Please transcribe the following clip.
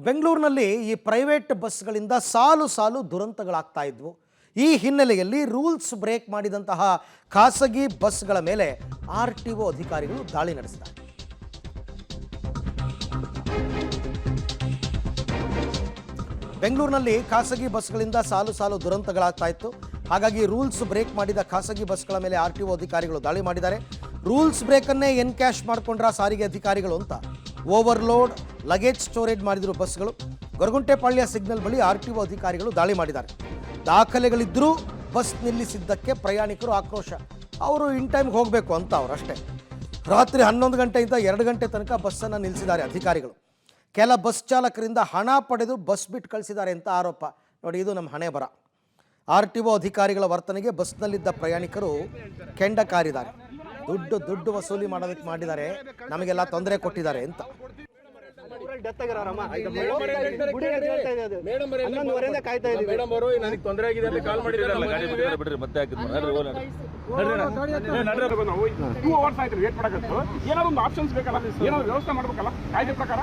ಬೆಂಗಳೂರಿನಲ್ಲಿ ಈ ಪ್ರೈವೇಟ್ ಬಸ್ಗಳಿಂದ ಸಾಲು ಸಾಲು ದುರಂತಗಳಾಗ್ತಾ ಇದ್ವು. ಈ ಹಿನ್ನೆಲೆಯಲ್ಲಿ ರೂಲ್ಸ್ ಬ್ರೇಕ್ ಮಾಡಿದಂತಹ ಖಾಸಗಿ ಬಸ್ಗಳ ಮೇಲೆ RTO ಅಧಿಕಾರಿಗಳು ದಾಳಿ ನಡೆಸಿದ್ದಾರೆ. ಬೆಂಗಳೂರಿನಲ್ಲಿ ಖಾಸಗಿ ಬಸ್ಗಳಿಂದ ಸಾಲು ಸಾಲು ದುರಂತಗಳಾಗ್ತಾ ಇತ್ತು. ಹಾಗಾಗಿ ರೂಲ್ಸ್ ಬ್ರೇಕ್ ಮಾಡಿದ ಖಾಸಗಿ ಬಸ್ಗಳ ಮೇಲೆ RTO ಅಧಿಕಾರಿಗಳು ದಾಳಿ ಮಾಡಿದ್ದಾರೆ. ರೂಲ್ಸ್ ಬ್ರೇಕನ್ನೇ ಎನ್ಕ್ಯಾಶ್ ಮಾಡಿಕೊಂಡ್ರ ಸಾರಿಗೆ ಅಧಿಕಾರಿಗಳು ಅಂತ ಓವರ್ಲೋಡ್ ಲಗೇಜ್ ಸ್ಟೋರೇಜ್ ಮಾಡಿದ್ರು ಬಸ್ಗಳು. ಗೊರಗುಂಟೆಪಾಳ್ಯ ಸಿಗ್ನಲ್ ಬಳಿ RTO ಅಧಿಕಾರಿಗಳು ದಾಳಿ ಮಾಡಿದ್ದಾರೆ. ದಾಖಲೆಗಳಿದ್ದರೂ ಬಸ್ ನಿಲ್ಲಿಸಿದ್ದಕ್ಕೆ ಪ್ರಯಾಣಿಕರು ಆಕ್ರೋಶ. ಅವರು ಇನ್ ಟೈಮ್ಗೆ ಹೋಗಬೇಕು ಅಂತ ಅವರಷ್ಟೇ. ರಾತ್ರಿ 11 ಗಂಟೆಯಿಂದ 2 ಗಂಟೆ ತನಕ ಬಸ್ಸನ್ನು ನಿಲ್ಲಿಸಿದ್ದಾರೆ ಅಧಿಕಾರಿಗಳು. ಕೆಲ ಬಸ್ ಚಾಲಕರಿಂದ ಹಣ ಪಡೆದು ಬಸ್ ಬಿಟ್ಟು ಕಳಿಸಿದ್ದಾರೆ ಅಂತ ಆರೋಪ. ನೋಡಿ, ಇದು ನಮ್ಮ ಹಣೆ ಬರ. RTO ಅಧಿಕಾರಿಗಳ ವರ್ತನೆಗೆ ಬಸ್ನಲ್ಲಿದ್ದ ಪ್ರಯಾಣಿಕರು ಕೆಂಡ ಕಾರಿದ್ದಾರೆ. ದುಡ್ಡು ವಸೂಲಿ ಮಾಡೋದಕ್ಕೆ ಮಾಡಿದ್ದಾರೆ, ನಮಗೆಲ್ಲ ತೊಂದರೆ ಕೊಟ್ಟಿದ್ದಾರೆ ಅಂತ. ಏನಾದ್ರು ಒಂದು ಆಪ್ಷನ್ಸ್ ಬೇಕಲ್ಲ, ಏನಾದ್ರು ವ್ಯವಸ್ಥೆ ಮಾಡ್ಬೇಕಲ್ಲ ಕಾಯ್ದೆ ಪ್ರಕಾರ.